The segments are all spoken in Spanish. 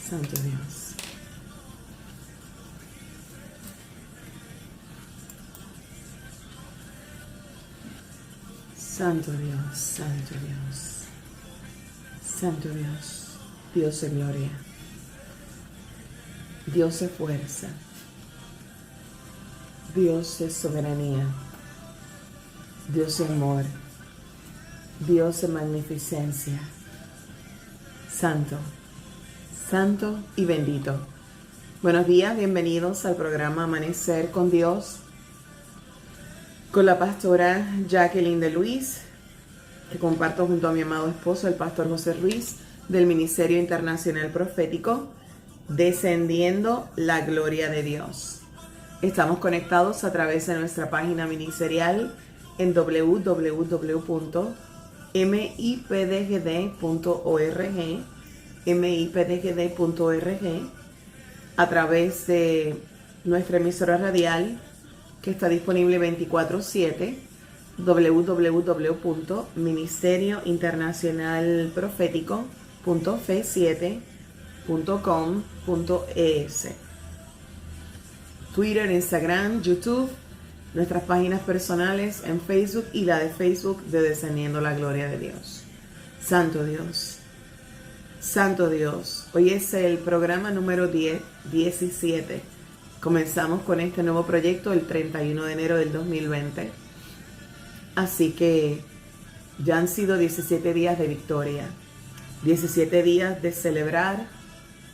Santo Dios. Santo Dios, Santo Dios. Santo Dios, Dios de gloria. Dios de fuerza. Dios de soberanía. Dios de amor. Dios de magnificencia. Santo, santo y bendito. Buenos días, bienvenidos al programa Amanecer con Dios, con la pastora Jacqueline de Luis, que comparto junto a mi amado esposo, el pastor José Ruiz, del Ministerio Internacional Profético, Descendiendo la Gloria de Dios. Estamos conectados a través de nuestra página ministerial en www.mipdgd.org, a través de nuestra emisora radial que está disponible 24/7, www.ministeriointernacionalprofético.fe7.com.es. Twitter, Instagram, YouTube, nuestras páginas personales en Facebook y la de Facebook de Descendiendo la Gloria de Dios. Santo Dios, Santo Dios. Hoy es el programa número 17. Comenzamos con este nuevo proyecto el 31 de enero del 2020. Así que ya han sido 17 días de victoria. 17 días de celebrar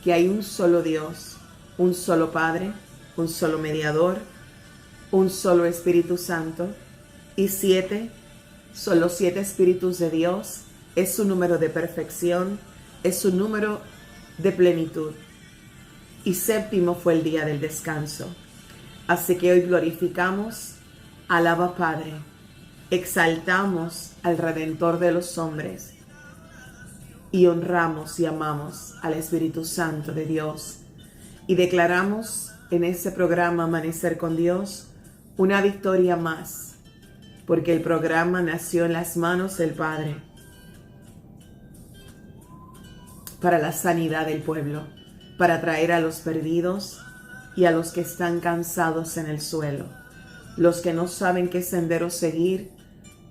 que hay un solo Dios, un solo Padre, un solo mediador, un solo Espíritu Santo, y 7 son los 7 Espíritus de Dios. Es su número de perfección, es su número de plenitud. Y 7 fue el día del descanso. Así que hoy glorificamos al Abba Padre, exaltamos al Redentor de los hombres y honramos y amamos al Espíritu Santo de Dios. Y declaramos en este programa Amanecer con Dios una victoria más, porque el programa nació en las manos del Padre para la sanidad del pueblo, para traer a los perdidos y a los que están cansados en el suelo, los que no saben qué sendero seguir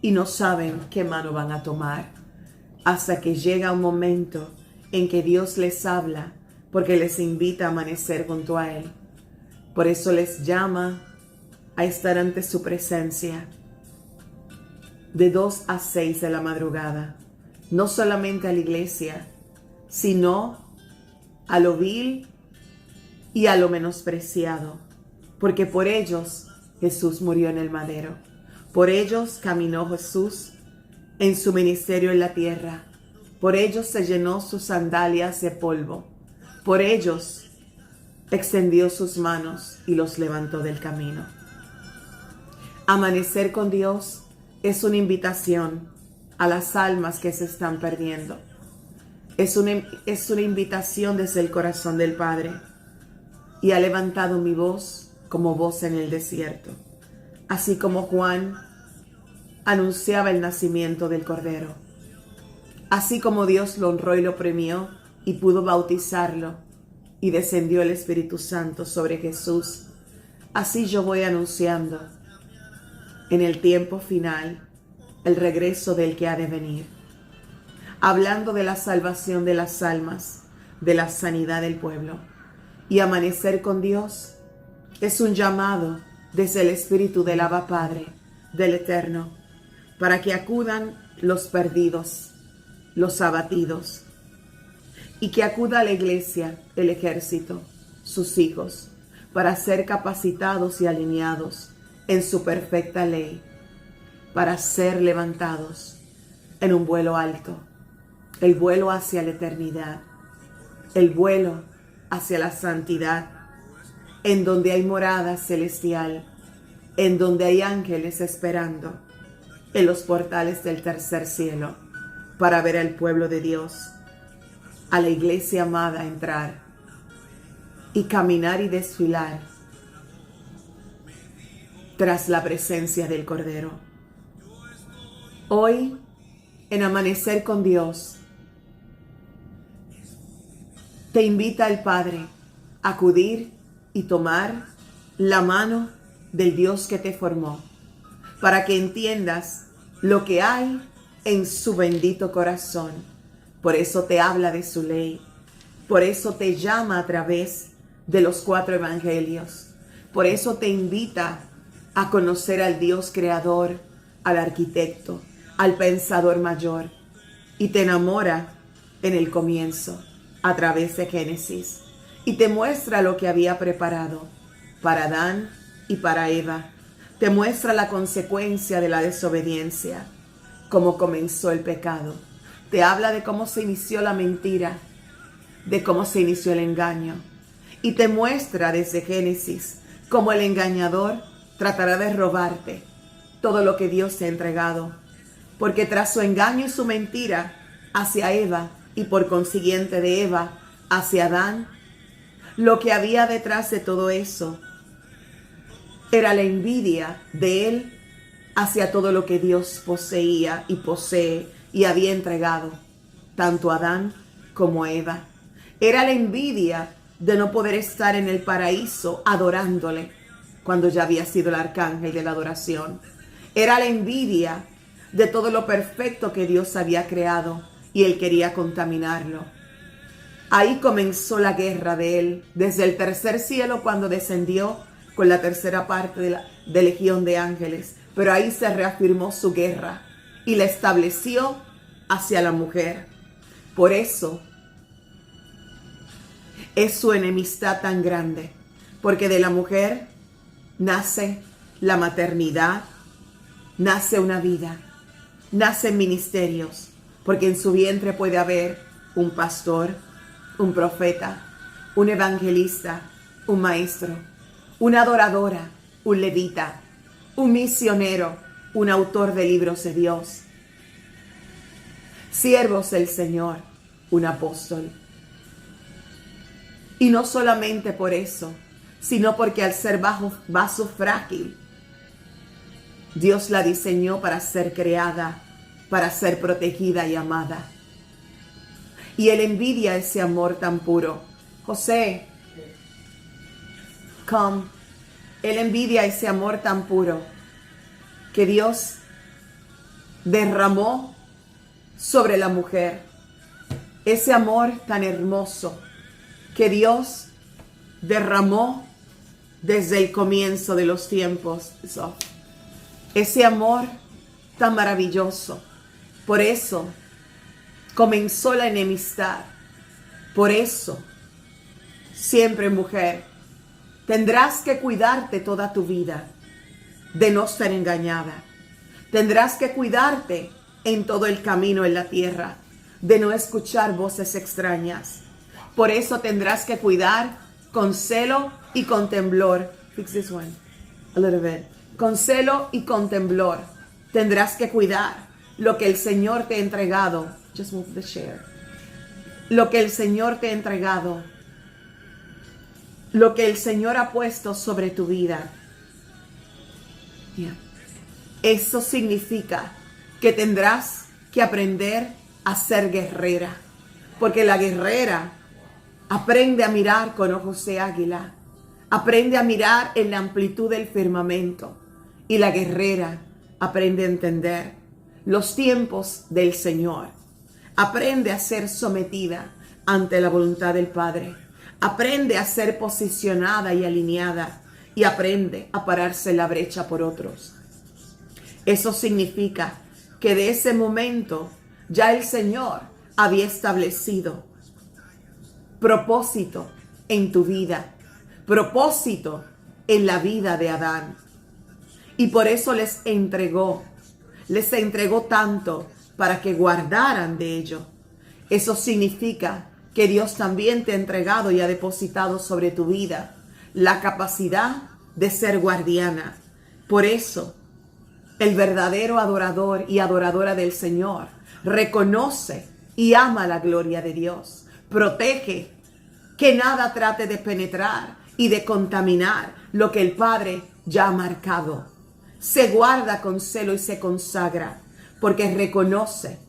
y no saben qué mano van a tomar, hasta que llega un momento en que Dios les habla, porque les invita a amanecer junto a Él. Por eso les llama a estar ante su presencia de 2 a 6 de la madrugada, no solamente a la iglesia, sino a lo vil y a lo menospreciado, porque por ellos Jesús murió en el madero, por ellos caminó Jesús en su ministerio en la tierra, por ellos se llenó sus sandalias de polvo, por ellos extendió sus manos y los levantó del camino. Amanecer con Dios es una invitación a las almas que se están perdiendo. Es una invitación desde el corazón del Padre. Y ha levantado mi voz como voz en el desierto. Así como Juan anunciaba el nacimiento del Cordero. Así como Dios lo honró y lo premió y pudo bautizarlo y descendió el Espíritu Santo sobre Jesús, así yo voy anunciando en el tiempo final el regreso del que ha de venir. Hablando de la salvación de las almas, de la sanidad del pueblo. Y amanecer con Dios es un llamado desde el Espíritu del Abba Padre, del Eterno, para que acudan los perdidos, los abatidos, y que acuda a la iglesia, el ejército, sus hijos, para ser capacitados y alineados en su perfecta ley, para ser levantados en un vuelo alto, el vuelo hacia la eternidad, el vuelo hacia la santidad, en donde hay morada celestial, en donde hay ángeles esperando en los portales del tercer cielo para ver al pueblo de Dios, a la iglesia amada entrar y caminar y desfilar tras la presencia del Cordero. Hoy, en Amanecer con Dios, te invita el Padre a acudir y tomar la mano del Dios que te formó, para que entiendas lo que hay en su bendito corazón. Por eso te habla de su ley. Por eso te llama a través de los 4 evangelios. Por eso te invita a conocer al Dios creador, al arquitecto, al pensador mayor. Y te enamora en el comienzo, a través de Génesis. Y te muestra lo que había preparado para Adán y para Eva. Te muestra la consecuencia de la desobediencia, cómo comenzó el pecado. Te habla de cómo se inició la mentira, de cómo se inició el engaño. Y te muestra desde Génesis cómo el engañador tratará de robarte todo lo que Dios te ha entregado. Porque tras su engaño y su mentira hacia Eva, y por consiguiente de Eva hacia Adán, lo que había detrás de todo eso era la envidia de él hacia todo lo que Dios poseía y posee y había entregado, tanto a Adán como a Eva. Era la envidia de no poder estar en el paraíso adorándole cuando ya había sido el arcángel de la adoración. Era la envidia de todo lo perfecto que Dios había creado y él quería contaminarlo. Ahí comenzó la guerra de él, desde el tercer cielo cuando descendió con la tercera parte de legión de ángeles. Pero ahí se reafirmó su guerra y la estableció hacia la mujer. Por eso es su enemistad tan grande, porque de la mujer nace la maternidad, nace una vida, nacen ministerios, porque en su vientre puede haber un pastor, un profeta, un evangelista, un maestro, una adoradora, un levita, un misionero, un autor de libros de Dios, siervos del Señor, un apóstol. Y no solamente por eso, sino porque al ser vaso frágil, Dios la diseñó para ser creada, para ser protegida y amada. Y él envidia ese amor tan puro. José, come. Él envidia ese amor tan puro que Dios derramó sobre la mujer. Ese amor tan hermoso que Dios derramó desde el comienzo de los tiempos. Ese amor tan maravilloso. Por eso comenzó la enemistad. Por eso, siempre mujer, tendrás que cuidarte toda tu vida de no ser engañada. Tendrás que cuidarte en todo el camino en la tierra de no escuchar voces extrañas. Por eso tendrás que cuidar con celo y con temblor. Fix this one a little bit. Con celo y con temblor tendrás que cuidar lo que el Señor te ha entregado. Just move the chair. Lo que el Señor te ha entregado. Lo que el Señor ha puesto sobre tu vida. Yeah. Eso significa que tendrás que aprender a ser guerrera. Porque la guerrera aprende a mirar con ojos de águila. Aprende a mirar en la amplitud del firmamento. Y la guerrera aprende a entender los tiempos del Señor. Aprende a ser sometida ante la voluntad del Padre. Aprende a ser posicionada y alineada. Y aprende a pararse en la brecha por otros. Eso significa que de ese momento ya el Señor había establecido propósito en tu vida. Propósito en la vida de Adán. Y por eso les entregó tanto para que guardaran de ello. Eso significa que Dios también te ha entregado y ha depositado sobre tu vida la capacidad de ser guardiana. Por eso, el verdadero adorador y adoradora del Señor reconoce y ama la gloria de Dios. Protege que nada trate de penetrar y de contaminar lo que el Padre ya ha marcado. Se guarda con celo y se consagra porque reconoce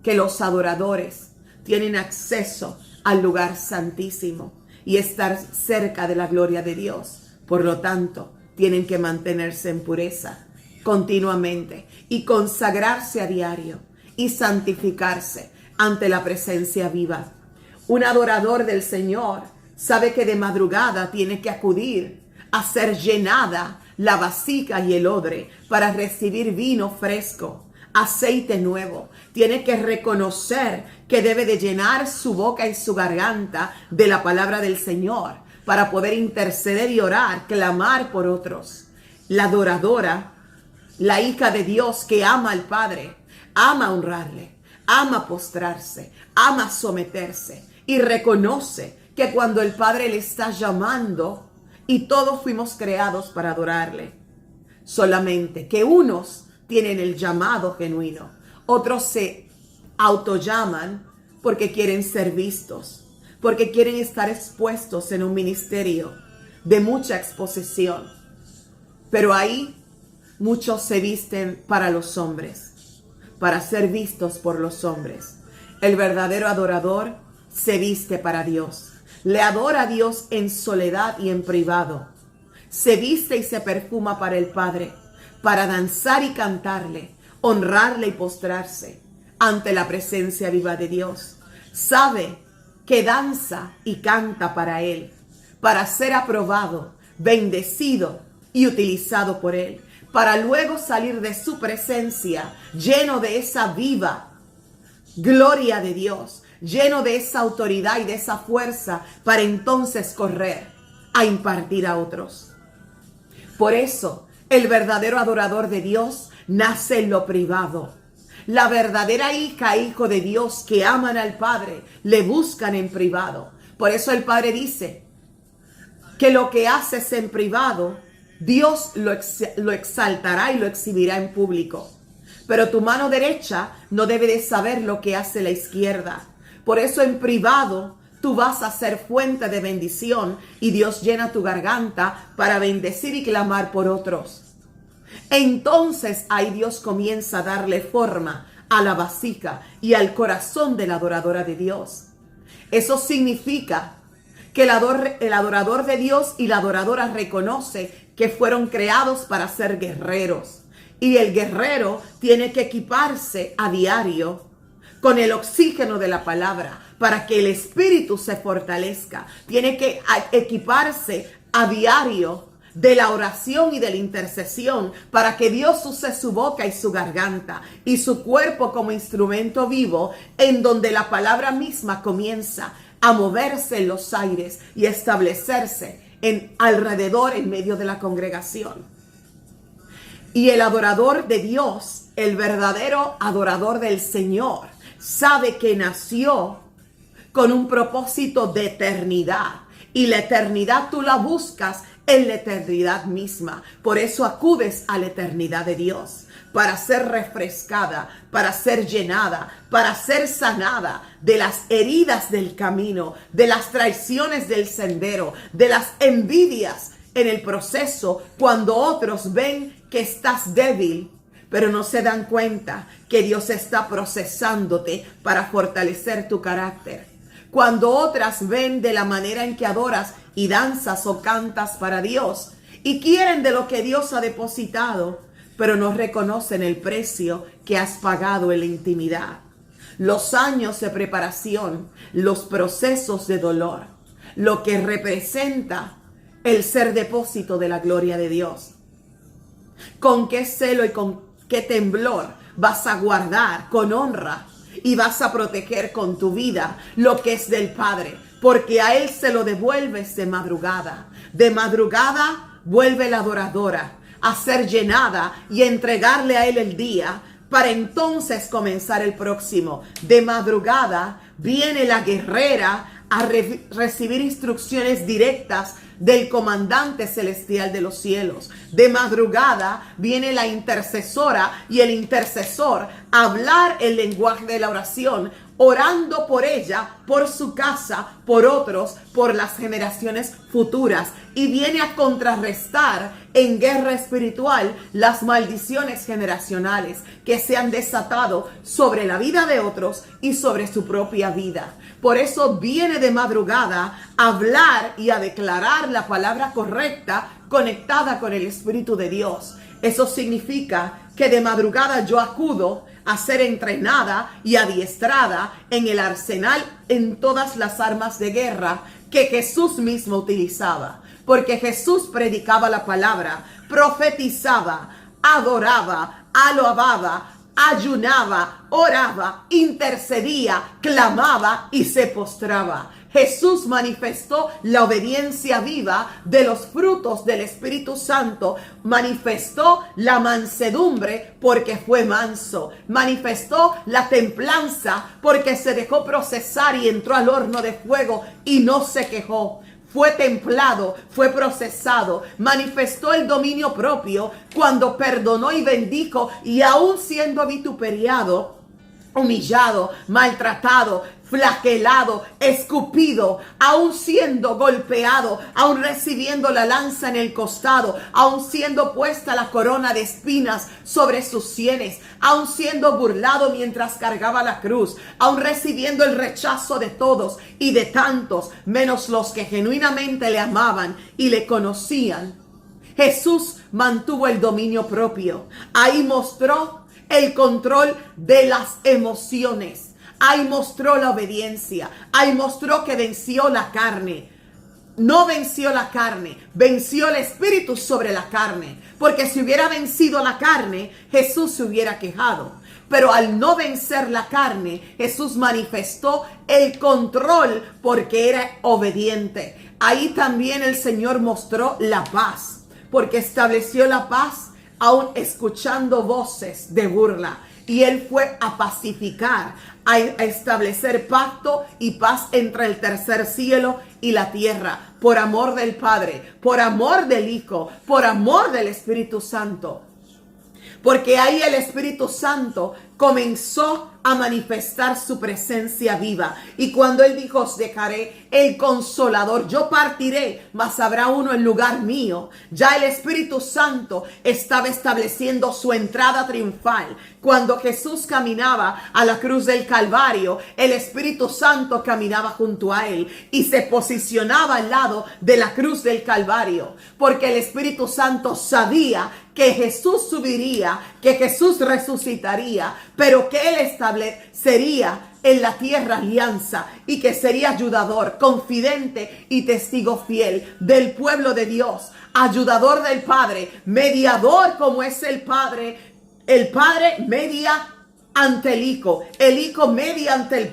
que los adoradores tienen acceso al lugar santísimo y estar cerca de la gloria de Dios. Por lo tanto, tienen que mantenerse en pureza continuamente y consagrarse a diario y santificarse ante la presencia viva. Un adorador del Señor sabe que de madrugada tiene que acudir a ser llenada la vasija y el odre para recibir vino fresco, aceite nuevo. Tiene que reconocer que debe de llenar su boca y su garganta de la palabra del Señor para poder interceder y orar, clamar por otros. La adoradora, la hija de Dios que ama al Padre, ama honrarle, ama postrarse, ama someterse y reconoce que cuando el Padre le está llamando, y todos fuimos creados para adorarle, solamente que unos tienen el llamado genuino, otros se autollaman porque quieren ser vistos, porque quieren estar expuestos en un ministerio de mucha exposición. Pero ahí muchos se visten para los hombres, para ser vistos por los hombres. El verdadero adorador se viste para Dios. Le adora a Dios en soledad y en privado. Se viste y se perfuma para el Padre, para danzar y cantarle, honrarle y postrarse ante la presencia viva de Dios. Sabe que danza y canta para Él, para ser aprobado, bendecido y utilizado por Él, para luego salir de su presencia lleno de esa viva gloria de Dios, lleno de esa autoridad y de esa fuerza para entonces correr a impartir a otros. Por eso, el verdadero adorador de Dios nace en lo privado. La verdadera hija, hijo de Dios que aman al Padre, le buscan en privado. Por eso el Padre dice que lo que haces en privado, Dios lo exaltará y lo exhibirá en público. Pero tu mano derecha no debe de saber lo que hace la izquierda. Por eso en privado tú vas a ser fuente de bendición y Dios llena tu garganta para bendecir y clamar por otros. Entonces ahí Dios comienza a darle forma a la vasija y al corazón de la adoradora de Dios. Eso significa que el adorador de Dios y la adoradora reconoce que fueron creados para ser guerreros. Y el guerrero tiene que equiparse a diario con el oxígeno de la palabra para que el espíritu se fortalezca. Tiene que equiparse a diario de la oración y de la intercesión para que Dios use su boca y su garganta y su cuerpo como instrumento vivo en donde la palabra misma comienza a moverse en los aires y establecerse alrededor en medio de la congregación. Y el adorador de Dios, el verdadero adorador del Señor, sabe que nació con un propósito de eternidad. Y la eternidad tú la buscas en la eternidad misma. Por eso acudes a la eternidad de Dios, para ser refrescada, para ser llenada, para ser sanada de las heridas del camino, de las traiciones del sendero, de las envidias en el proceso, cuando otros ven que estás débil, pero no se dan cuenta que Dios está procesándote para fortalecer tu carácter. Cuando otras ven de la manera en que adoras y danzas o cantas para Dios y quieren de lo que Dios ha depositado, pero no reconocen el precio que has pagado en la intimidad. Los años de preparación, los procesos de dolor, lo que representa el ser depósito de la gloria de Dios. Con qué celo y con qué temblor vas a guardar con honra y vas a proteger con tu vida lo que es del Padre, porque a Él se lo devuelves de madrugada. De madrugada vuelve la adoradora a ser llenada y entregarle a Él el día para entonces comenzar el próximo. De madrugada viene la guerrera a recibir instrucciones directas del comandante celestial de los cielos. De madrugada viene la intercesora y el intercesor hablar el lenguaje de la oración, orando por ella, por su casa, por otros, por las generaciones futuras. Y viene a contrarrestar en guerra espiritual las maldiciones generacionales que se han desatado sobre la vida de otros y sobre su propia vida. Por eso viene de madrugada a hablar y a declarar la palabra correcta conectada con el Espíritu de Dios. Eso significa que de madrugada yo acudo a ser entrenada y adiestrada en el arsenal, en todas las armas de guerra que Jesús mismo utilizaba. Porque Jesús predicaba la palabra, profetizaba, adoraba, alababa, ayunaba, oraba, intercedía, clamaba y se postraba. Jesús manifestó la obediencia viva de los frutos del Espíritu Santo. Manifestó la mansedumbre porque fue manso. Manifestó la templanza porque se dejó procesar y entró al horno de fuego y no se quejó. Fue templado, fue procesado, manifestó el dominio propio cuando perdonó y bendijo, y aún siendo vituperiado, humillado, maltratado, flagelado, escupido, aún siendo golpeado, aún recibiendo la lanza en el costado, aún siendo puesta la corona de espinas sobre sus sienes, aún siendo burlado mientras cargaba la cruz, aún recibiendo el rechazo de todos y de tantos, menos los que genuinamente le amaban y le conocían. Jesús mantuvo el dominio propio. Ahí mostró el control de las emociones. Ahí mostró la obediencia. Ahí mostró que venció la carne. No venció la carne, venció el espíritu sobre la carne. Porque si hubiera vencido la carne, Jesús se hubiera quejado. Pero al no vencer la carne, Jesús manifestó el control porque era obediente. Ahí también el Señor mostró la paz, porque estableció la paz aún escuchando voces de burla. Y Él fue a pacificar, a establecer pacto y paz entre el tercer cielo y la tierra, por amor del Padre, por amor del Hijo, por amor del Espíritu Santo. Porque ahí el Espíritu Santo comenzó a manifestar su presencia viva. Y cuando Él dijo, os dejaré el Consolador, yo partiré, mas habrá uno en lugar mío. Ya el Espíritu Santo estaba estableciendo su entrada triunfal. Cuando Jesús caminaba a la cruz del Calvario, el Espíritu Santo caminaba junto a Él y se posicionaba al lado de la cruz del Calvario. Porque el Espíritu Santo sabía que Jesús subiría, que Jesús resucitaría, pero que Él establecería en la tierra alianza y que sería ayudador, confidente y testigo fiel del pueblo de Dios, ayudador del Padre, mediador como es el Padre media ante el Hijo media ante el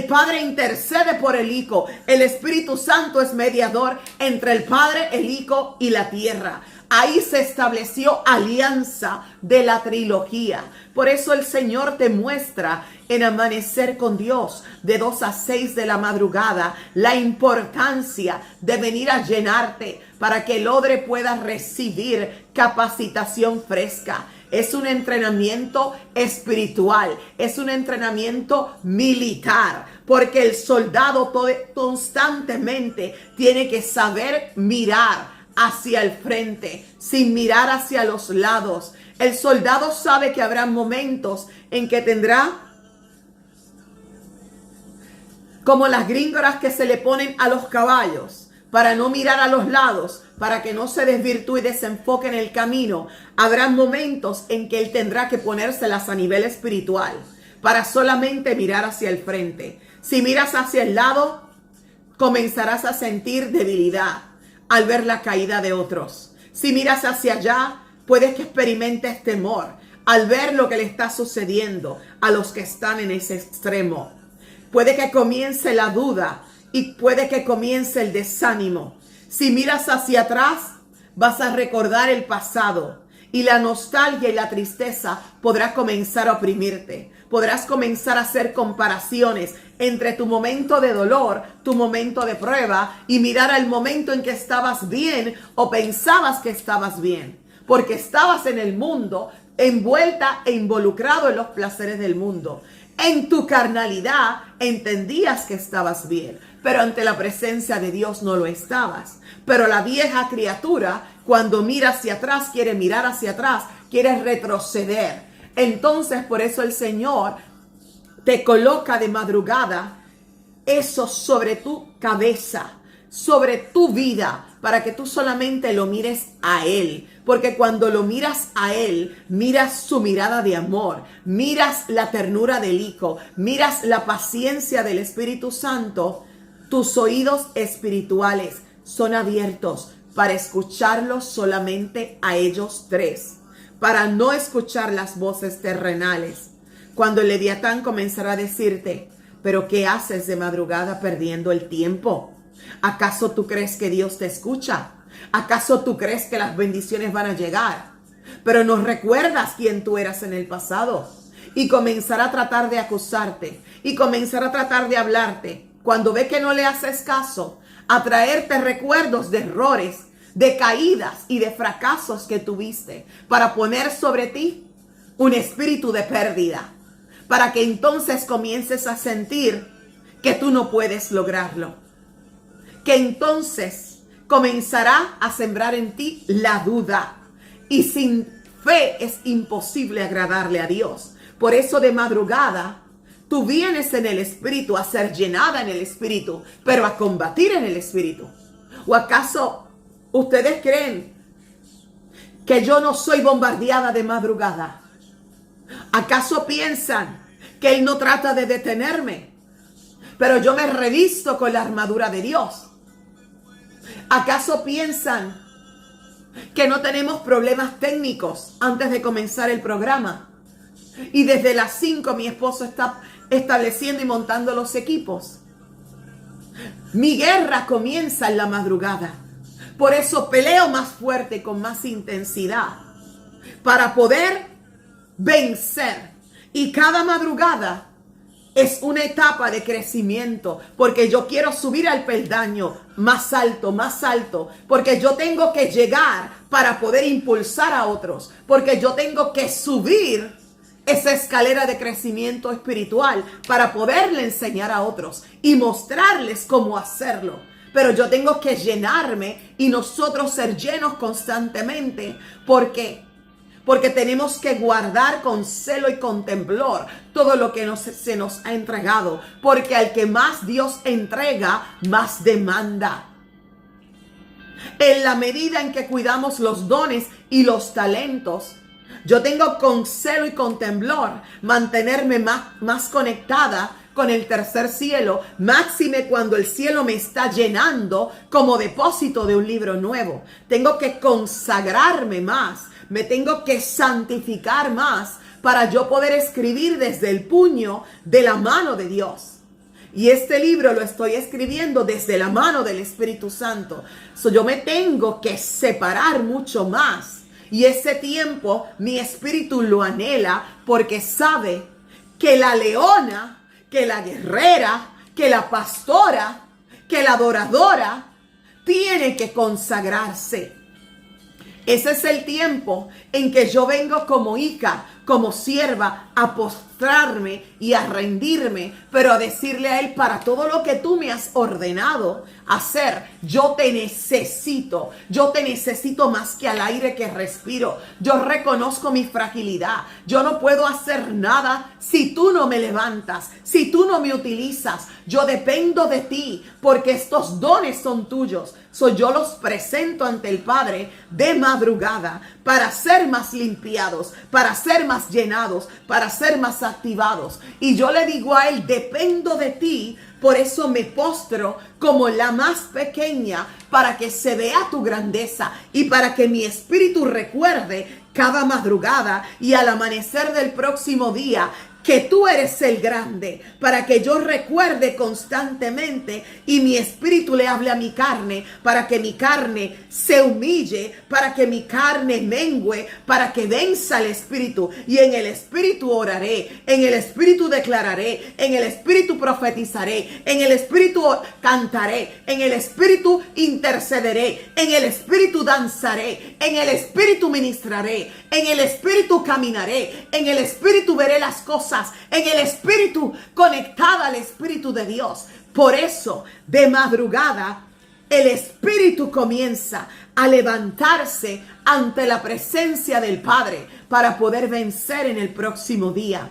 Padre intercede por el Hijo, el Espíritu Santo es mediador entre el Padre, el Hijo y la tierra. Ahí se estableció alianza de la trilogía. Por eso el Señor te muestra en Amanecer con Dios de 2 a 6 de la madrugada la importancia de venir a llenarte para que el odre pueda recibir capacitación fresca. Es un entrenamiento espiritual, es un entrenamiento militar, porque el soldado constantemente tiene que saber mirar hacia el frente, sin mirar hacia los lados. El soldado sabe que habrá momentos en que tendrá como las gringoras que se le ponen a los caballos para no mirar a los lados, para que no se desvirtúe y desenfoque en el camino. Habrá momentos en que él tendrá que ponérselas a nivel espiritual para solamente mirar hacia el frente. Si miras hacia el lado, comenzarás a sentir debilidad al ver la caída de otros. Si miras hacia allá, puedes que experimentes temor al ver lo que le está sucediendo a los que están en ese extremo. Puede que comience la duda y puede que comience el desánimo. Si miras hacia atrás, vas a recordar el pasado y la nostalgia y la tristeza podrá comenzar a oprimirte. Podrás comenzar a hacer comparaciones entre tu momento de dolor, tu momento de prueba y mirar al momento en que estabas bien o pensabas que estabas bien. Porque estabas en el mundo, envuelta e involucrado en los placeres del mundo. En tu carnalidad entendías que estabas bien, pero ante la presencia de Dios no lo estabas. Pero la vieja criatura, cuando mira hacia atrás, quiere mirar hacia atrás, quiere retroceder. Entonces, por eso el Señor te coloca de madrugada eso sobre tu cabeza, sobre tu vida, para que tú solamente lo mires a Él. Porque cuando lo miras a Él, miras su mirada de amor, miras la ternura del Hijo, miras la paciencia del Espíritu Santo. Tus oídos espirituales son abiertos para escucharlos solamente a ellos tres, para no escuchar las voces terrenales. Cuando el Leviatán comenzará a decirte, ¿pero qué haces de madrugada perdiendo el tiempo? ¿Acaso tú crees que Dios te escucha? ¿Acaso tú crees que las bendiciones van a llegar? Pero no recuerdas quién tú eras en el pasado. Y comenzará a tratar de acusarte. Y comenzará a tratar de hablarte. Cuando ve que no le haces caso, a traerte recuerdos de errores, de caídas y de fracasos que tuviste. Para poner sobre ti un espíritu de pérdida. Para que entonces comiences a sentir que tú no puedes lograrlo. Que entonces comenzará a sembrar en ti la duda. Y sin fe es imposible agradarle a Dios. Por eso de madrugada tú vienes en el Espíritu a ser llenada en el Espíritu, pero a combatir en el Espíritu. ¿O acaso ustedes creen que yo no soy bombardeada de madrugada? ¿Acaso piensan que Él no trata de detenerme? Pero yo me revisto con la armadura de Dios. ¿Acaso piensan que no tenemos problemas técnicos antes de comenzar el programa? Y desde las 5 mi esposo está estableciendo y montando los equipos. Mi guerra comienza en la madrugada. Por eso peleo más fuerte, con más intensidad, para poder vencer. Y cada madrugada es una etapa de crecimiento, porque yo quiero subir al peldaño más alto, porque yo tengo que llegar para poder impulsar a otros, porque yo tengo que subir esa escalera de crecimiento espiritual para poderle enseñar a otros y mostrarles cómo hacerlo. Pero yo tengo que llenarme y nosotros ser llenos constantemente. ¿Por qué? Porque tenemos que guardar con celo y con temblor todo lo que se nos ha entregado. Porque al que más Dios entrega, más demanda. En la medida en que cuidamos los dones y los talentos, yo tengo con celo y con temblor mantenerme más conectada con el tercer cielo, máxime cuando el cielo me está llenando como depósito de un libro nuevo. Tengo que consagrarme más, me tengo que santificar más para yo poder escribir desde el puño de la mano de Dios. Y este libro lo estoy escribiendo desde la mano del Espíritu Santo. Yo me tengo que separar mucho más. Y ese tiempo mi espíritu lo anhela, porque sabe que la leona, que la guerrera, que la pastora, que la adoradora tiene que consagrarse. Ese es el tiempo en que yo vengo como hija, como sierva, a postrarme y a rendirme, pero a decirle a Él, para todo lo que tú me has ordenado hacer, yo te necesito más que al aire que respiro. Yo reconozco mi fragilidad, yo no puedo hacer nada si tú no me levantas, si tú no me utilizas. Yo dependo de ti, porque estos dones son tuyos. Yo los presento ante el Padre de madrugada para ser más limpiados, para ser más llenados, para ser más activados. Y yo le digo a Él, dependo de ti, por eso me postro como la más pequeña, para que se vea tu grandeza y para que mi espíritu recuerde cada madrugada y al amanecer del próximo día que tú eres el grande, para que yo recuerde constantemente y mi espíritu le hable a mi carne, para que mi carne se humille, para que mi carne mengüe, para que venza el espíritu. Y en el espíritu oraré, en el espíritu declararé, en el espíritu profetizaré, en el espíritu cantaré, en el espíritu intercederé, en el espíritu danzaré, en el espíritu ministraré, en el espíritu caminaré, en el espíritu veré las cosas, en el espíritu conectada al espíritu de Dios. Por eso, de madrugada, el espíritu comienza a levantarse ante la presencia del Padre para poder vencer en el próximo día.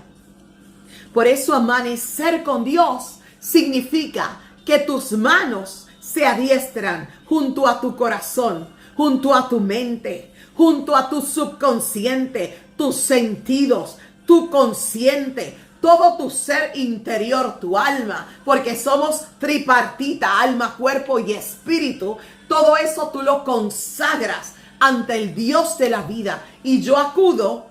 Por eso, amanecer con Dios significa que tus manos se adiestran junto a tu corazón, junto a tu mente, junto a tu subconsciente, tus sentidos, tu consciente, todo tu ser interior, tu alma, porque somos tripartita, alma, cuerpo y espíritu. Todo eso tú lo consagras ante el Dios de la vida. Y yo acudo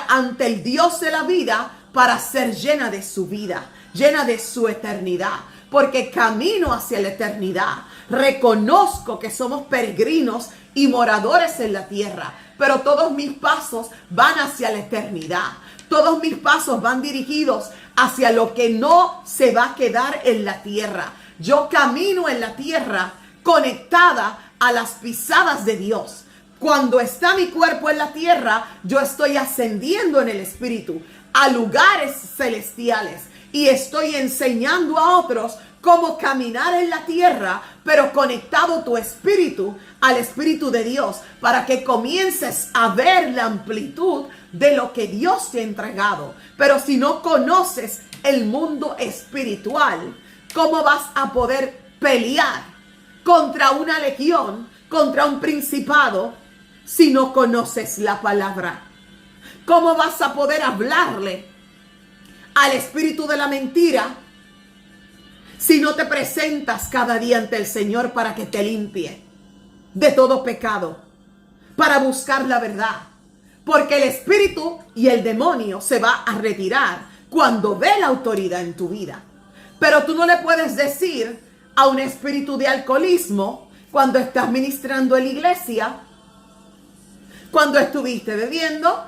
ante el Dios de la vida para ser llena de su vida, llena de su eternidad, porque camino hacia la eternidad. Reconozco que somos peregrinos y moradores en la tierra, pero todos mis pasos van hacia la eternidad. Todos mis pasos van dirigidos hacia lo que no se va a quedar en la tierra. Yo camino en la tierra conectada a las pisadas de Dios. Cuando está mi cuerpo en la tierra, yo estoy ascendiendo en el espíritu a lugares celestiales y estoy enseñando a otros cómo caminar en la tierra, pero conectado tu espíritu al espíritu de Dios, para que comiences a ver la amplitud de lo que Dios te ha entregado. Pero si no conoces el mundo espiritual, ¿cómo vas a poder pelear contra una legión, contra un principado, si no conoces la palabra? ¿Cómo vas a poder hablarle al espíritu de la mentira si no te presentas cada día ante el Señor para que te limpie de todo pecado, para buscar la verdad? Porque el espíritu y el demonio se va a retirar cuando ve la autoridad en tu vida. Pero tú no le puedes decir a un espíritu de alcoholismo cuando estás ministrando en la iglesia, cuando estuviste bebiendo,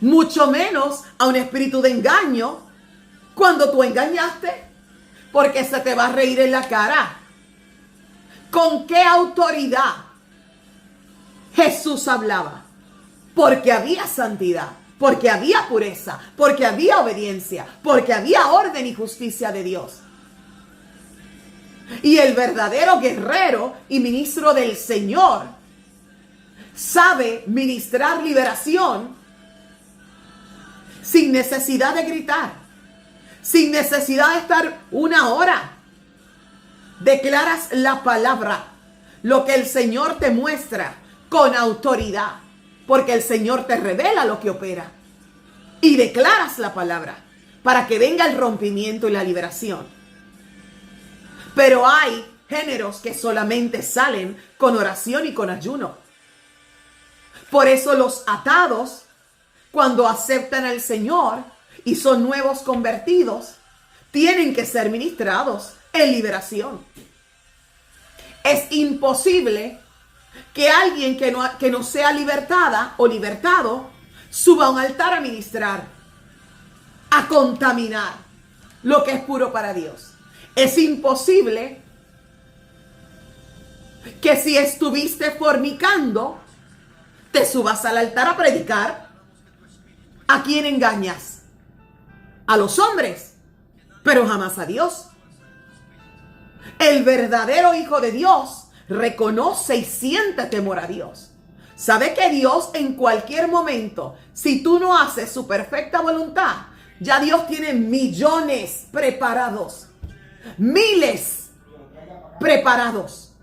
mucho menos a un espíritu de engaño cuando tú engañaste, porque se te va a reír en la cara. ¿Con qué autoridad Jesús hablaba? Porque había santidad, porque había pureza, porque había obediencia, porque había orden y justicia de Dios. Y el verdadero guerrero y ministro del Señor sabe ministrar liberación sin necesidad de gritar, sin necesidad de estar una hora. Declaras la palabra, lo que el Señor te muestra con autoridad, porque el Señor te revela lo que opera. Y declaras la palabra para que venga el rompimiento y la liberación. Pero hay géneros que solamente salen con oración y con ayuno. Por eso los atados, cuando aceptan al Señor y son nuevos convertidos, tienen que ser ministrados en liberación. Es imposible que alguien que no sea libertada o libertado suba a un altar a ministrar, a contaminar lo que es puro para Dios. Es imposible que si estuviste fornicando, te subas al altar a predicar. ¿A quién engañas? A los hombres, pero jamás a Dios. El verdadero hijo de Dios reconoce y siente temor a Dios. Sabe que Dios en cualquier momento, si tú no haces su perfecta voluntad, ya Dios tiene millones preparados, miles preparados.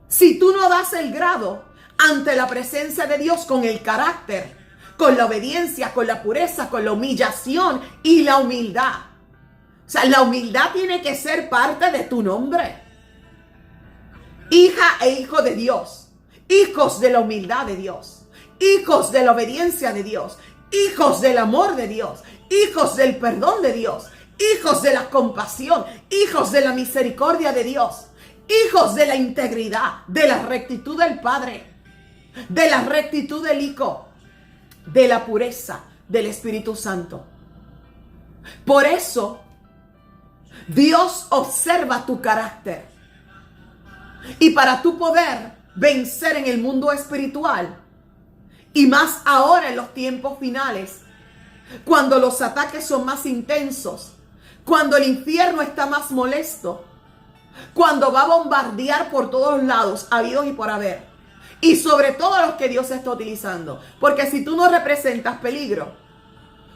Si tú no das el grado ante la presencia de Dios con el carácter, con la obediencia, con la pureza, con la humillación y la humildad. O sea, la humildad tiene que ser parte de tu nombre. Hija e hijo de Dios, hijos de la humildad de Dios, hijos de la obediencia de Dios, hijos del amor de Dios, hijos del perdón de Dios, hijos de la compasión, hijos de la misericordia de Dios, hijos de la integridad, de la rectitud del Padre, de la rectitud del Hijo, de la pureza del Espíritu Santo. Por eso, Dios observa tu carácter. Y para tú poder vencer en el mundo espiritual, y más ahora en los tiempos finales, cuando los ataques son más intensos, cuando el infierno está más molesto, cuando va a bombardear por todos lados, habidos y por haber, y sobre todo los que Dios está utilizando. Porque si tú no representas peligro,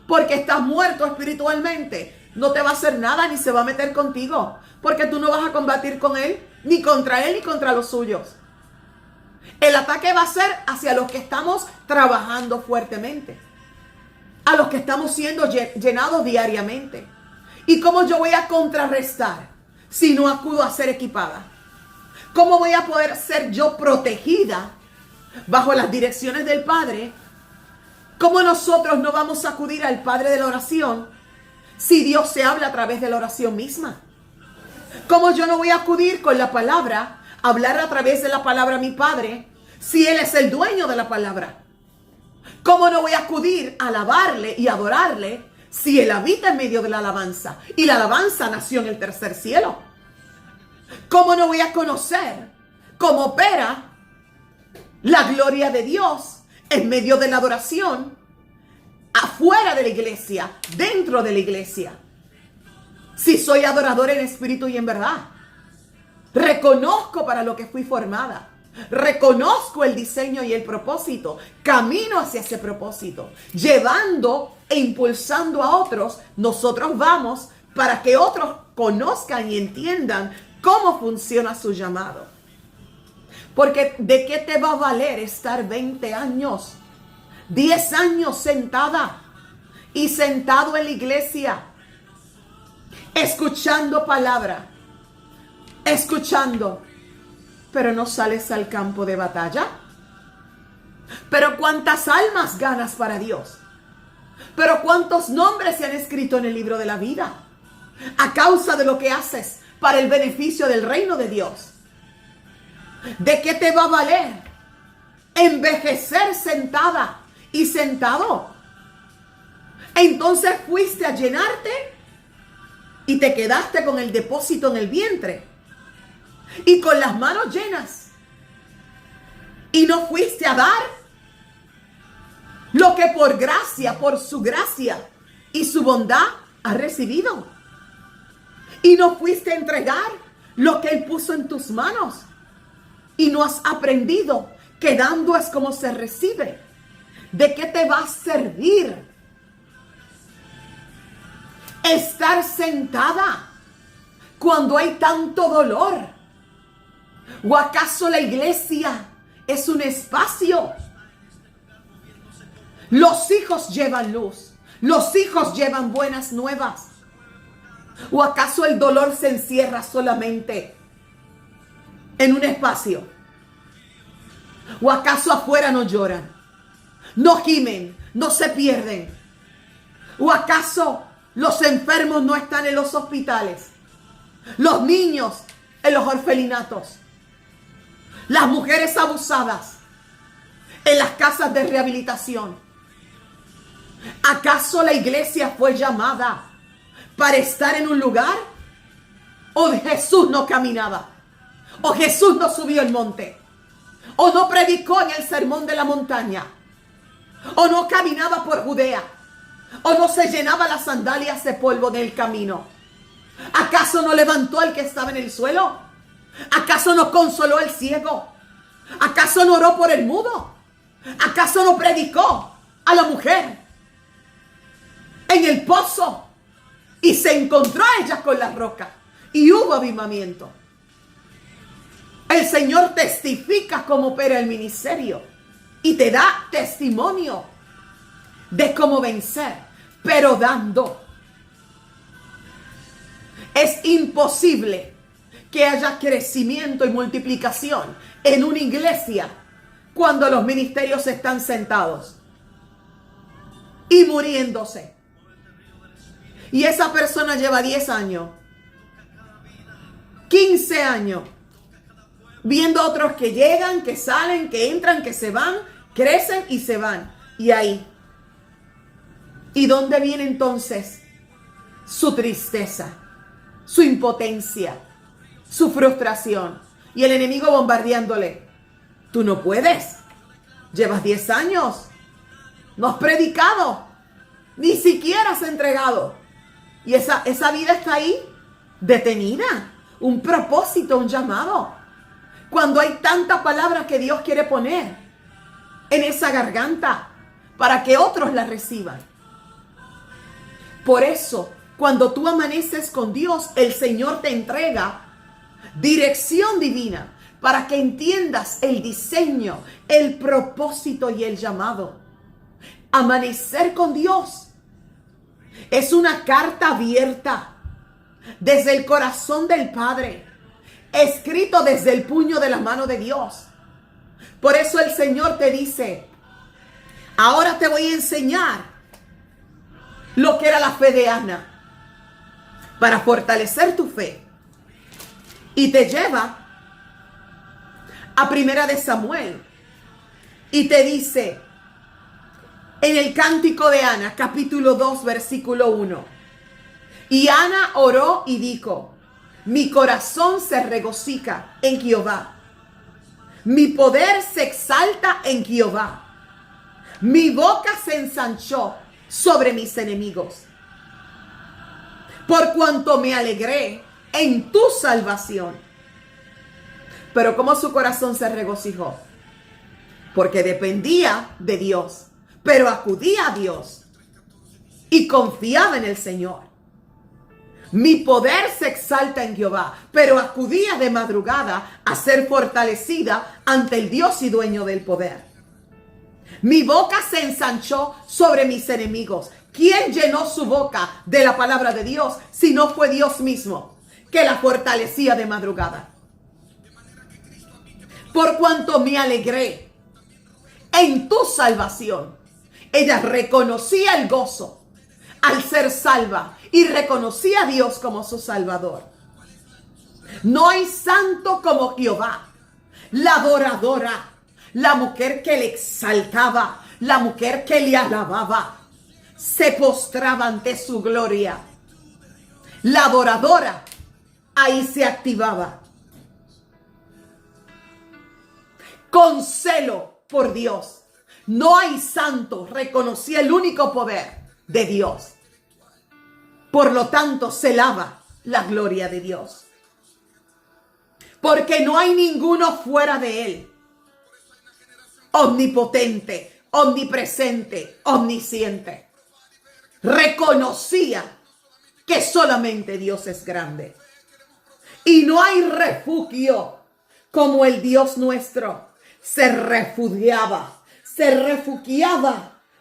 porque estás muerto espiritualmente, no te va a hacer nada ni se va a meter contigo, porque tú no vas a combatir con él, ni contra él, ni contra los suyos. El ataque va a ser hacia los que estamos trabajando fuertemente, a los que estamos siendo llenados diariamente. ¿Y cómo yo voy a contrarrestar si no acudo a ser equipada? ¿Cómo voy a poder ser yo protegida bajo las direcciones del Padre? ¿Cómo nosotros no vamos a acudir al Padre de la oración si Dios se habla a través de la oración misma? ¿Cómo yo no voy a acudir con la palabra, hablar a través de la palabra a mi Padre, si Él es el dueño de la palabra? ¿Cómo no voy a acudir a alabarle y adorarle si Él habita en medio de la alabanza? Y la alabanza nació en el tercer cielo. ¿Cómo no voy a conocer cómo opera la gloria de Dios en medio de la adoración, afuera de la iglesia, dentro de la iglesia? Si soy adorador en espíritu y en verdad, reconozco para lo que fui formada, reconozco el diseño y el propósito, camino hacia ese propósito, llevando e impulsando a otros. Nosotros vamos para que otros conozcan y entiendan cómo funciona su llamado. Porque ¿de qué te va a valer estar 20 años, 10 años sentada y sentado en la iglesia, escuchando palabra, escuchando, pero no sales al campo de batalla? Pero ¿cuántas almas ganas para Dios? Pero ¿cuántos nombres se han escrito en el libro de la vida a causa de lo que haces para el beneficio del reino de Dios? ¿De qué te va a valer envejecer sentada y sentado? Entonces fuiste a llenarte y te quedaste con el depósito en el vientre y con las manos llenas, y no fuiste a dar lo que por gracia, por su gracia y su bondad has recibido, y no fuiste a entregar lo que Él puso en tus manos, y no has aprendido que dando es como se recibe. ¿De qué te va a servir estar sentada cuando hay tanto dolor? ¿O acaso la iglesia es un espacio? Los hijos llevan luz, los hijos llevan buenas nuevas. ¿O acaso el dolor se encierra solamente en un espacio? ¿O acaso afuera no lloran, no gimen, no se pierden? ¿O acaso los enfermos no están en los hospitales, los niños en los orfelinatos, las mujeres abusadas en las casas de rehabilitación? ¿Acaso la iglesia fue llamada para estar en un lugar? ¿O Jesús no caminaba? ¿O Jesús no subió el monte? ¿O no predicó en el sermón de la montaña? ¿O no caminaba por Judea? ¿O no se llenaba las sandalias de polvo del camino? ¿Acaso no levantó al que estaba en el suelo? ¿Acaso no consoló al ciego? ¿Acaso no oró por el mudo? ¿Acaso no predicó a la mujer en el pozo y se encontró a ella con la roca y hubo avivamiento? El Señor testifica cómo opera el ministerio y te da testimonio de cómo vencer, pero dando. Es imposible que haya crecimiento y multiplicación en una iglesia cuando los ministerios están sentados. y muriéndose. Y esa persona lleva 10 años, 15 años, viendo otros que llegan, que salen, que entran, que se van, crecen y se van. Y ahí. ¿Y dónde viene entonces su tristeza, su impotencia, su frustración? Y el enemigo bombardeándole. Tú no puedes. Llevas 10 años. No has predicado. Ni siquiera has entregado. Y esa vida está ahí detenida. Un propósito, un llamado. Cuando hay tanta palabra que Dios quiere poner en esa garganta para que otros la reciban. Por eso, cuando tú amaneces con Dios, el Señor te entrega dirección divina para que entiendas el diseño, el propósito y el llamado. Amanecer con Dios es una carta abierta desde el corazón del Padre, escrito desde el puño de la mano de Dios. Por eso el Señor te dice, ahora te voy a enseñar lo que era la fe de Ana para fortalecer tu fe. Y te lleva a Primera de Samuel y te dice en el Cántico de Ana, capítulo 2, versículo 1. Y Ana oró y dijo, mi corazón se regocija en Jehová. Mi poder se exalta en Jehová. Mi boca se ensanchó sobre mis enemigos. Por cuanto me alegré en tu salvación. Pero ¿cómo su corazón se regocijó? Porque dependía de Dios, pero acudía a Dios y confiaba en el Señor. Mi poder se exalta en Jehová, pero acudía de madrugada a ser fortalecida ante el Dios y dueño del poder. Mi boca se ensanchó sobre mis enemigos. ¿Quién llenó su boca de la palabra de Dios si no fue Dios mismo que la fortalecía de madrugada? Por cuanto me alegré en tu salvación. Ella reconocía el gozo al ser salva y reconocía a Dios como su Salvador. No hay santo como Jehová, la adoradora, la mujer que le exaltaba, la mujer que le alababa, se postraba ante su gloria. La adoradora ahí se activaba con celo por Dios. No hay santo, reconocía el único poder de Dios. Por lo tanto, celaba la gloria de Dios. Porque no hay ninguno fuera de Él. Omnipotente, omnipresente, omnisciente. Reconocía que solamente Dios es grande. Y no hay refugio como el Dios nuestro. Se refugiaba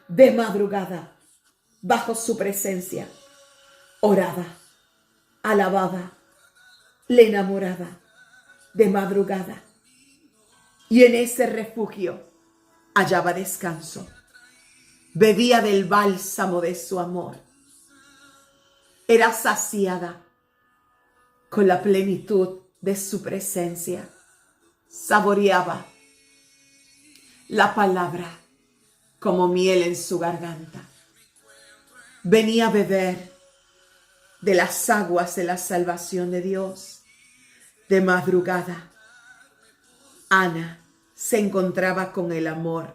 de madrugada bajo su presencia. Oraba, alababa, le enamoraba de madrugada. Y en ese refugio hallaba descanso. Bebía del bálsamo de su amor. Era saciada con la plenitud de su presencia. Saboreaba la palabra como miel en su garganta. Venía a beber de las aguas de la salvación de Dios. De madrugada, Ana se encontraba con el amor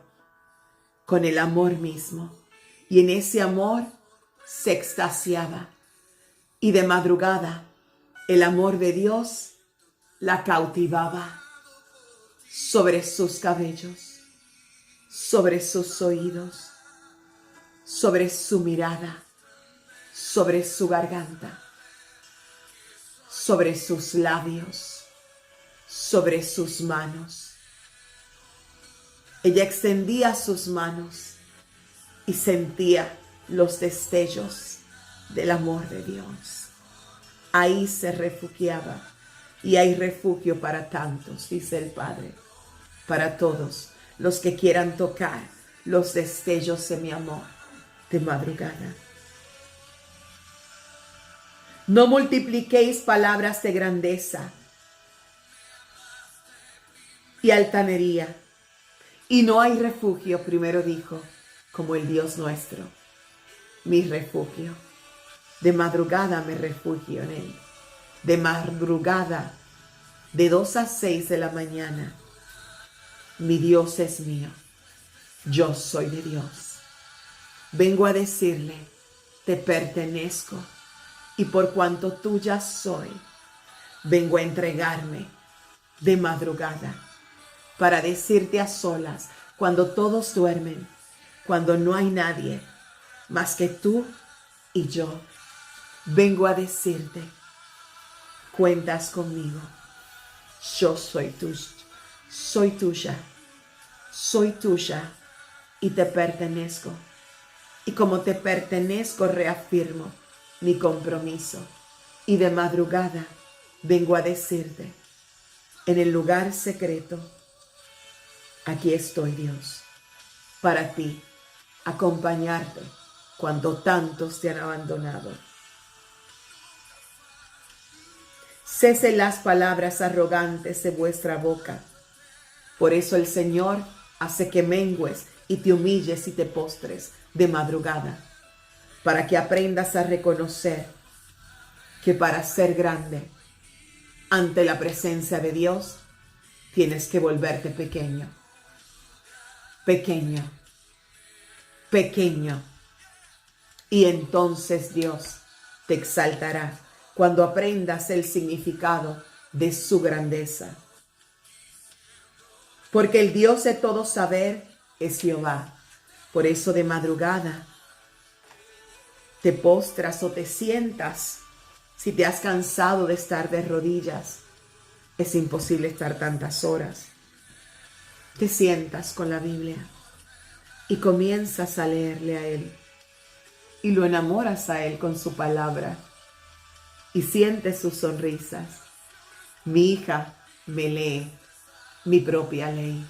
mismo. Y en ese amor se extasiaba. Y de madrugada, el amor de Dios la cautivaba sobre sus cabellos, sobre sus oídos, sobre su mirada, sobre su garganta, sobre sus labios, sobre sus manos. Ella extendía sus manos y sentía los destellos del amor de Dios. Ahí se refugiaba, y hay refugio para tantos, dice el Padre, para todos los que quieran tocar los destellos de mi amor. de madrugada. No multipliquéis palabras de grandeza y altanería. Y no hay refugio, primero dijo, como el Dios nuestro, mi refugio. De madrugada me refugio en Él. De madrugada, de 2 a 6 de la mañana, mi Dios es mío. Yo soy de Dios. Vengo a decirle, te pertenezco. Y por cuanto tuya soy, vengo a entregarme de madrugada para decirte a solas, cuando todos duermen, cuando no hay nadie más que tú y yo, vengo a decirte, cuentas conmigo. Yo soy tuya y te pertenezco. Y como te pertenezco, reafirmo mi compromiso. Y de madrugada vengo a decirte, en el lugar secreto, aquí estoy, Dios, para ti, acompañarte cuando tantos te han abandonado. Cesen las palabras arrogantes de vuestra boca. Por eso el Señor hace que mengues y te humilles y te postres de madrugada, para que aprendas a reconocer que para ser grande ante la presencia de Dios tienes que volverte pequeño. Pequeño. Pequeño. Y entonces Dios te exaltará cuando aprendas el significado de su grandeza. Porque el Dios de todo saber es Jehová. Por eso de madrugada te postras o te sientas. Si te has cansado de estar de rodillas, es imposible estar tantas horas. Te sientas con la Biblia y comienzas a leerle a Él. Y lo enamoras a Él con su palabra. Y sientes sus sonrisas. Mi hija me lee mi propia ley.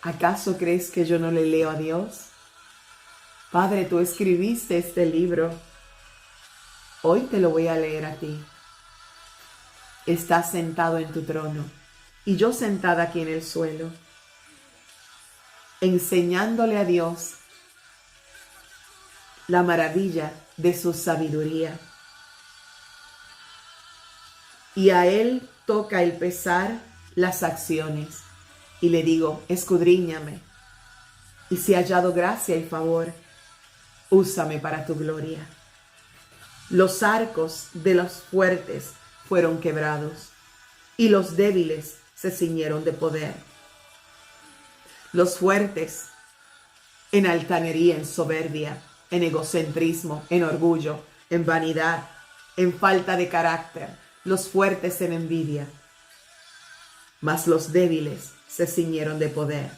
¿Acaso crees que yo no le leo a Dios? Padre, tú escribiste este libro. Hoy te lo voy a leer a ti. Estás sentado en tu trono y yo sentada aquí en el suelo, enseñándole a Dios la maravilla de su sabiduría. Y a Él toca el pesar las acciones. Y le digo, escudriñame. Y si he hallado gracia y favor, úsame para tu gloria. Los arcos de los fuertes fueron quebrados, y los débiles se ciñeron de poder. Los fuertes en altanería, en soberbia, en egocentrismo, en orgullo, en vanidad, en falta de carácter. Los fuertes en envidia, mas los débiles se ciñeron de poder.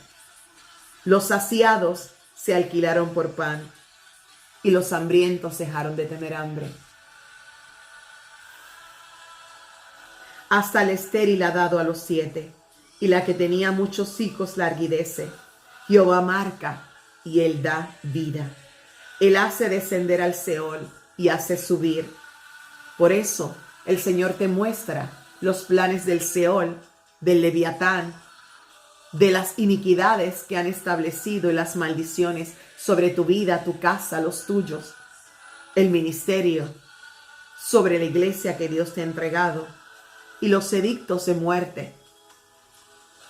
Los saciados se alquilaron por pan, y los hambrientos dejaron de tener hambre. Hasta el estéril ha dado a los 7, y la que tenía muchos hijos larguidece. Jehová marca, y Él da vida. Él hace descender al Seol, y hace subir. Por eso el Señor te muestra los planes del Seol, del Leviatán, de las iniquidades que han establecido y las maldiciones sobre tu vida, tu casa, los tuyos, el ministerio, sobre la iglesia que Dios te ha entregado, y los edictos de muerte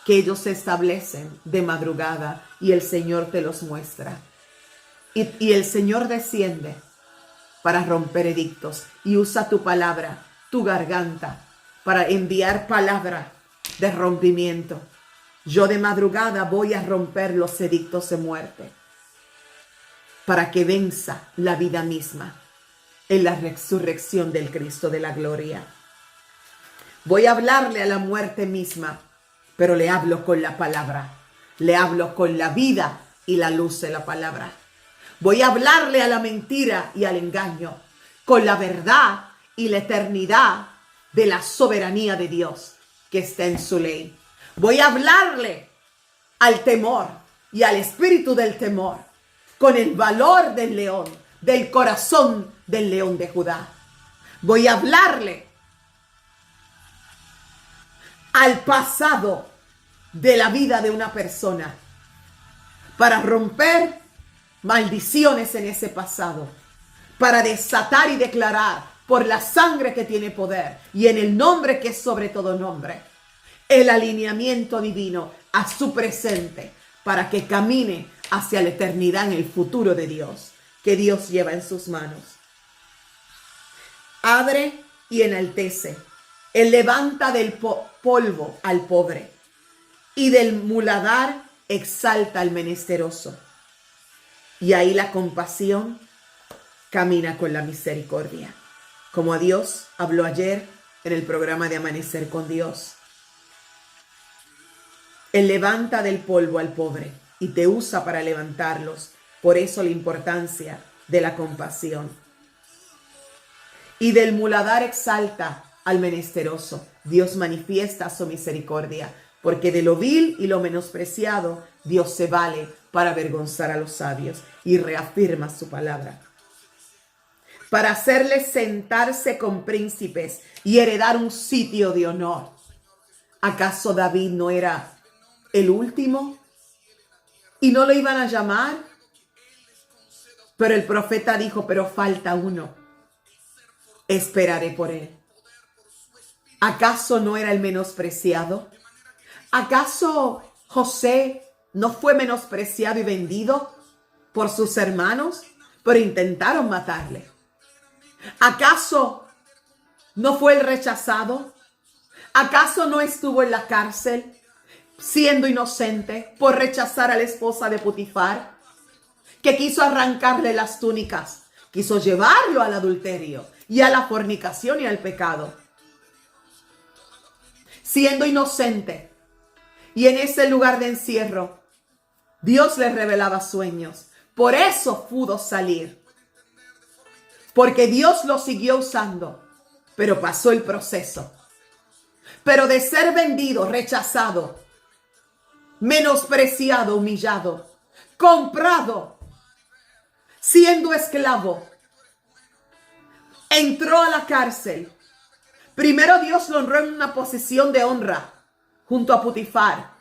que ellos se establecen de madrugada y el Señor te los muestra. Y el Señor desciende para romper edictos y usa tu palabra, tu garganta, para enviar palabra de rompimiento. Yo de madrugada voy a romper los edictos de muerte para que venza la vida misma en la resurrección del Cristo de la gloria. Voy a hablarle a la muerte misma, pero le hablo con la palabra. Le hablo con la vida y la luz de la palabra. Voy a hablarle a la mentira y al engaño con la verdad y la eternidad de la soberanía de Dios que está en su ley. Voy a hablarle al temor y al espíritu del temor con el valor del león, del corazón del león de Judá. Voy a hablarle al pasado de la vida de una persona para romper maldiciones en ese pasado, para desatar y declarar por la sangre que tiene poder y en el nombre que es sobre todo nombre, el alineamiento divino a su presente para que camine hacia la eternidad en el futuro de Dios, que Dios lleva en sus manos. Abre y enaltece. Él levanta del polvo al pobre y del muladar exalta al menesteroso. Y ahí la compasión camina con la misericordia. Como a Dios habló ayer en el programa de Amanecer con Dios. Él levanta del polvo al pobre y te usa para levantarlos. Por eso la importancia de la compasión. Y del muladar exalta al menesteroso. Dios manifiesta su misericordia, porque de lo vil y lo menospreciado Dios se vale para avergonzar a los sabios y reafirma su palabra. Para hacerles sentarse con príncipes y heredar un sitio de honor. ¿Acaso David no era el último? ¿Y no lo iban a llamar? Pero el profeta dijo, pero falta uno. Esperaré por él. ¿Acaso no era el menospreciado? ¿Acaso José no fue menospreciado y vendido por sus hermanos? Pero intentaron matarle. ¿Acaso no fue el rechazado? ¿Acaso no estuvo en la cárcel siendo inocente por rechazar a la esposa de Potifar, que quiso arrancarle las túnicas, quiso llevarlo al adulterio y a la fornicación y al pecado? Siendo inocente y en ese lugar de encierro, Dios le revelaba sueños. Por eso pudo salir. Porque Dios lo siguió usando, pero pasó el proceso. Pero de ser vendido, rechazado, menospreciado, humillado, comprado, siendo esclavo, entró a la cárcel. Primero Dios lo honró en una posición de honra junto a Potifar.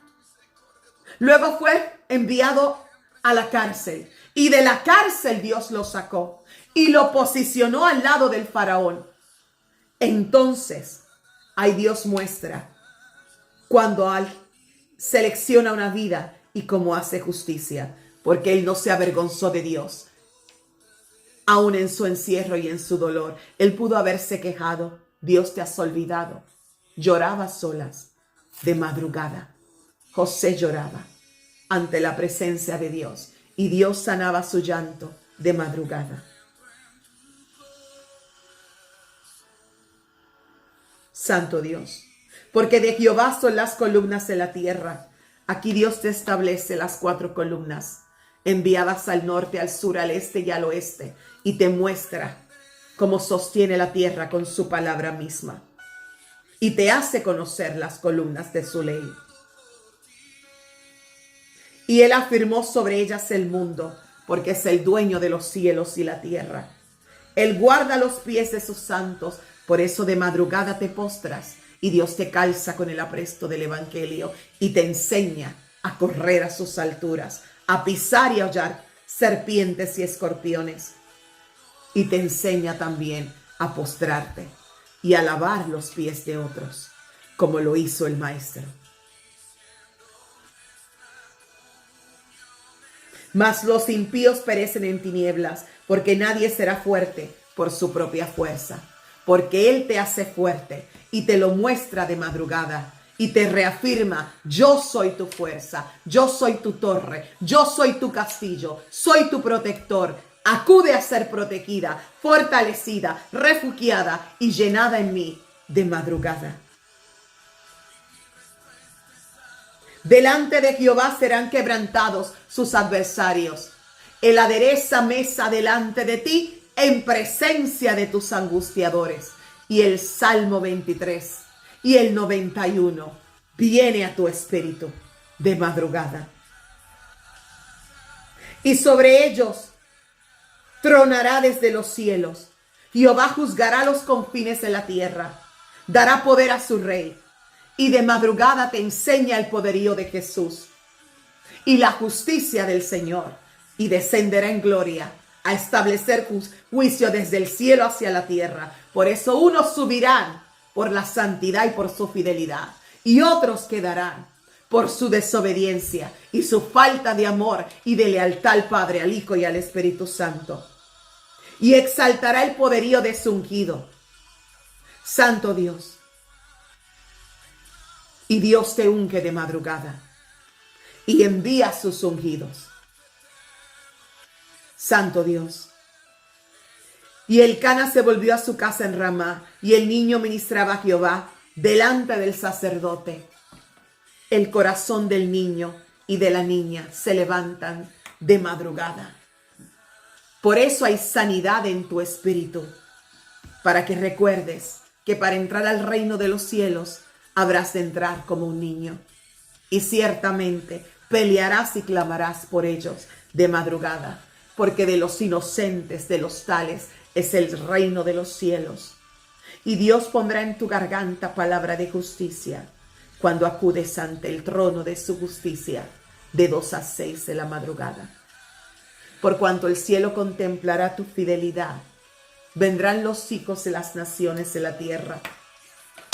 Luego fue enviado a la cárcel y de la cárcel Dios lo sacó y lo posicionó al lado del faraón. Entonces, ahí Dios muestra cuando selecciona una vida y cómo hace justicia, porque Él no se avergonzó de Dios. Aún en su encierro y en su dolor, Él pudo haberse quejado. Dios te has olvidado. Lloraba solas de madrugada. José lloraba ante la presencia de Dios y Dios sanaba su llanto de madrugada. Santo Dios, porque de Jehová son las columnas de la tierra. Aquí Dios te establece las 4 columnas, enviadas al norte, al sur, al este y al oeste, y te muestra cómo sostiene la tierra con su palabra misma, y te hace conocer las columnas de su ley. Y Él afirmó sobre ellas el mundo, porque es el dueño de los cielos y la tierra. Él guarda los pies de sus santos, por eso de madrugada te postras y Dios te calza con el apresto del evangelio y te enseña a correr a sus alturas, a pisar y a hollar serpientes y escorpiones. Y te enseña también a postrarte y a lavar los pies de otros, como lo hizo el Maestro. Mas los impíos perecen en tinieblas, porque nadie será fuerte por su propia fuerza. Porque Él te hace fuerte y te lo muestra de madrugada y te reafirma: yo soy tu fuerza, yo soy tu torre, yo soy tu castillo, soy tu protector. Acude a ser protegida, fortalecida, refugiada y llenada en mí de madrugada. Delante de Jehová serán quebrantados sus adversarios. Él adereza mesa delante de ti en presencia de tus angustiadores. Y el Salmo 23 y el 91 viene a tu espíritu de madrugada. y sobre ellos tronará desde los cielos. Jehová juzgará los confines de la tierra, dará poder a su rey, y de madrugada te enseña el poderío de Jesús y la justicia del Señor, y descenderá en gloria a establecer juicio desde el cielo hacia la tierra. Por eso unos subirán por la santidad y por su fidelidad, y otros quedarán por su desobediencia y su falta de amor y de lealtad al Padre, al Hijo y al Espíritu Santo. Y exaltará el poderío de su ungido. Santo Dios. Y Dios te unge de madrugada y envía sus ungidos. Santo Dios. Y Elcana se volvió a su casa en Ramá, y el niño ministraba a Jehová delante del sacerdote. El corazón del niño y de la niña se levantan de madrugada. Por eso hay sanidad en tu espíritu, para que recuerdes que para entrar al reino de los cielos habrás de entrar como un niño. Y ciertamente pelearás y clamarás por ellos de madrugada, porque de los inocentes, de los tales, es el reino de los cielos. Y Dios pondrá en tu garganta palabra de justicia, cuando acudes ante el trono de su justicia, de 2 a 6 de la madrugada. Por cuanto el cielo contemplará tu fidelidad, vendrán los hijos de las naciones de la tierra,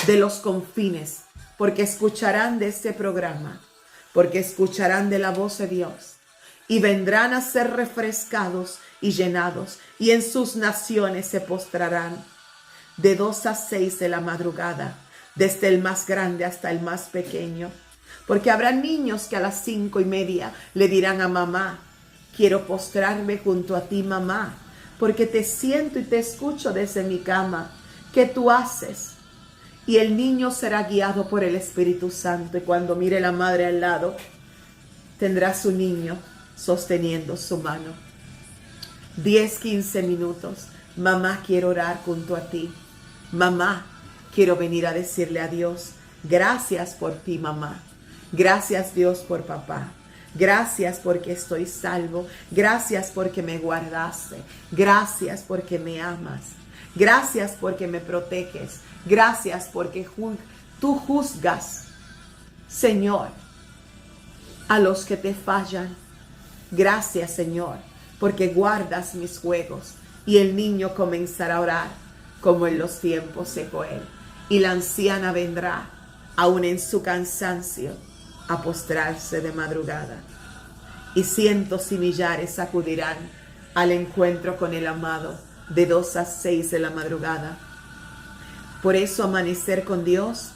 de los confines, porque escucharán de este programa, porque escucharán de la voz de Dios, y vendrán a ser refrescados y llenados, y en sus naciones se postrarán de 2 a 6 de la madrugada, desde el más grande hasta el más pequeño, porque habrá niños que a las 5:30 le dirán a mamá: quiero postrarme junto a ti, mamá, porque te siento y te escucho desde mi cama. ¿Qué tú haces? Y el niño será guiado por el Espíritu Santo, y cuando mire la madre al lado, tendrá su niño sosteniendo su mano. 10-15 minutos. Mamá, quiero orar junto a ti. Mamá, quiero venir a decirle a Dios: gracias por ti, mamá. Gracias, Dios, por papá. Gracias porque estoy salvo. Gracias porque me guardaste. Gracias porque me amas. Gracias porque me proteges. Gracias porque tú juzgas, Señor, a los que te fallan. Gracias, Señor, porque guardas mis juegos. Y el niño comenzará a orar como en los tiempos de Joel. Y la anciana vendrá, aún en su cansancio, a postrarse de madrugada. Y cientos y millares acudirán al encuentro con el amado de 2 a 6 de la madrugada. Por eso Amanecer con Dios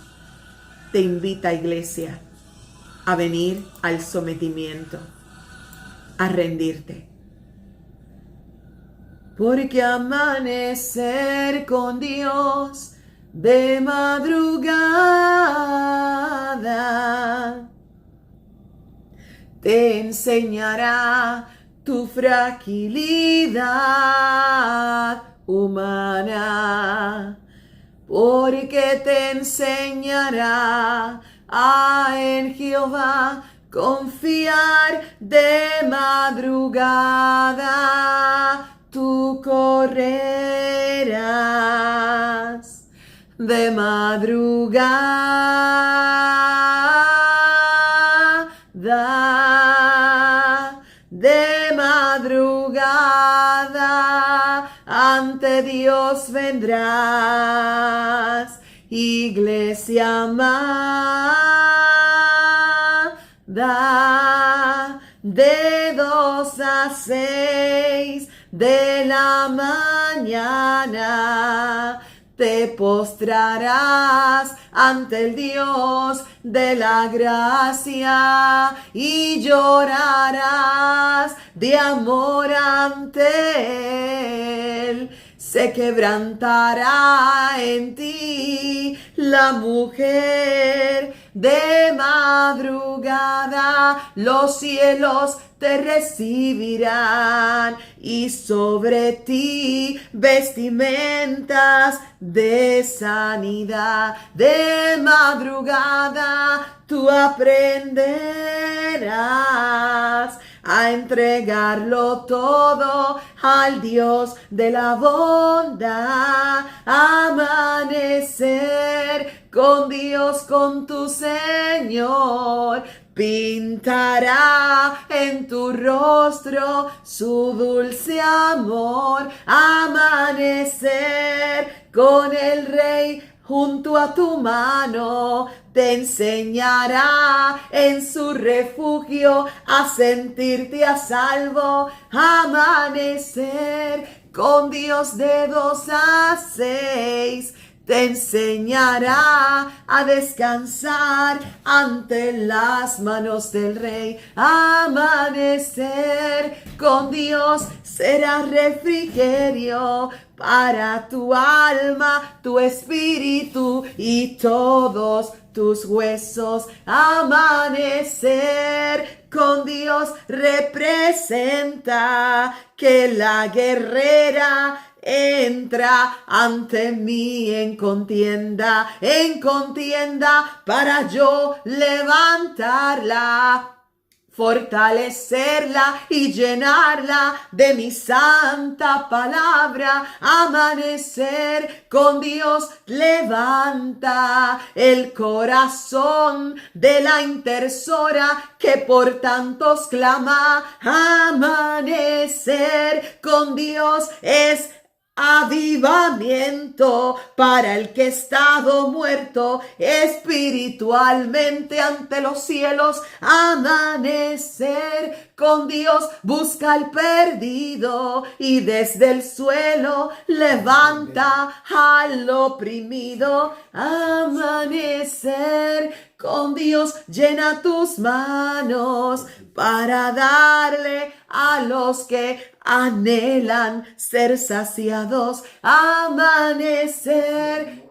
te invita, iglesia, a venir al sometimiento, a rendirte. Porque amanecer con Dios de madrugada te enseñará tu fragilidad humana, porque te enseñará a en Jehová confiar de madrugada. Tú correrás de madrugada, de madrugada, ante Dios vendrás, iglesia amada, de 2 a 6 de la mañana. Te postrarás ante el Dios de la gracia y llorarás de amor ante Él. Se quebrantará en ti la mujer de madrugada. Los cielos te recibirán y sobre ti vestimentas de sanidad. De madrugada tú aprenderás a entregarlo todo al Dios de la bondad. Amanecer con Dios, con tu Señor, pintará en tu rostro su dulce amor. Amanecer con el Rey junto a tu mano, te enseñará en su refugio a sentirte a salvo. Amanecer con Dios de 2 a 6. Te enseñará a descansar ante las manos del Rey. Amanecer con Dios será refrigerio para tu alma, tu espíritu y todos tus huesos. Amanecer con Dios representa que la guerrera entra ante mí en contienda para yo levantarla, fortalecerla y llenarla de mi santa palabra. Amanecer con Dios levanta el corazón de la intercesora que por tantos clama. Amanecer con Dios es avivamiento para el que ha estado muerto espiritualmente ante los cielos. Amanecer con Dios busca al perdido y desde el suelo levanta al oprimido. Amanecer con Dios llena tus manos para darle a los que anhelan ser saciados. Amanecer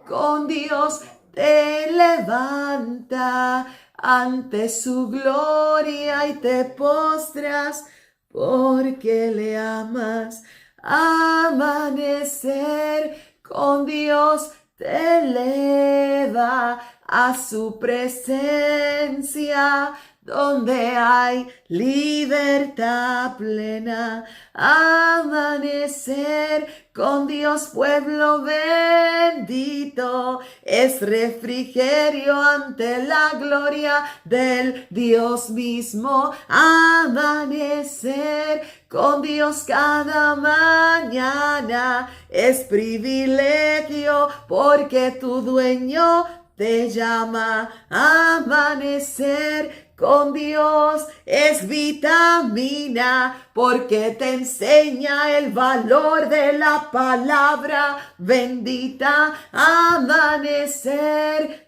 con Dios te levanta ante su gloria y te postras porque le amas. Amanecer con Dios te eleva a su presencia, donde hay libertad plena. Amanecer con Dios, pueblo bendito, es refrigerio ante la gloria del Dios mismo. Amanecer con Dios cada mañana es privilegio porque tu dueño te llama. Amanecer con Dios es vitamina porque te enseña el valor de la palabra bendita. Amanecer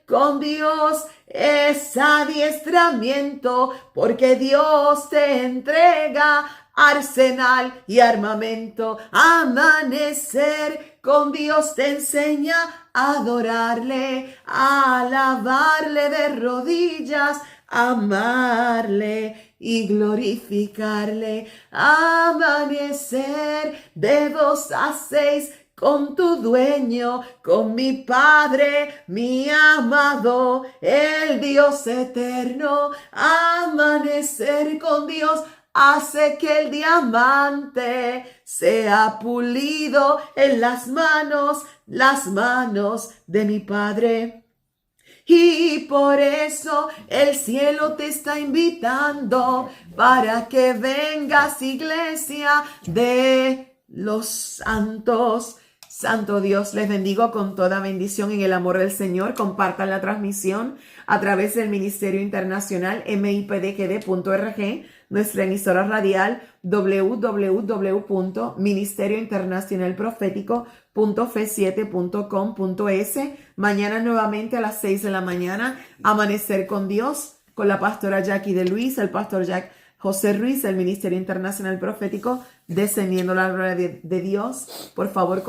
con Dios es adiestramiento porque Dios te entrega arsenal y armamento. Amanecer con Dios te enseña a adorarle, a alabarle de rodillas, amarle y glorificarle. Amanecer de 2 a 6 con tu dueño, con mi Padre, mi amado, el Dios eterno. Amanecer con Dios hace que el diamante sea pulido en las manos de mi Padre. Y por eso el cielo te está invitando para que vengas, iglesia de los santos. Santo Dios, les bendigo con toda bendición en el amor del Señor. Compartan la transmisión a través del Ministerio Internacional MIPDGD.org, nuestra emisora radial www.ministeriointernacionalprofético.fe7.com.es. Mañana nuevamente a las 6 de la mañana, Amanecer con Dios, con la pastora Jackie de Luis, el pastor José Ruiz, el Ministerio Internacional Profético, descendiendo la gloria de Dios. Por favor,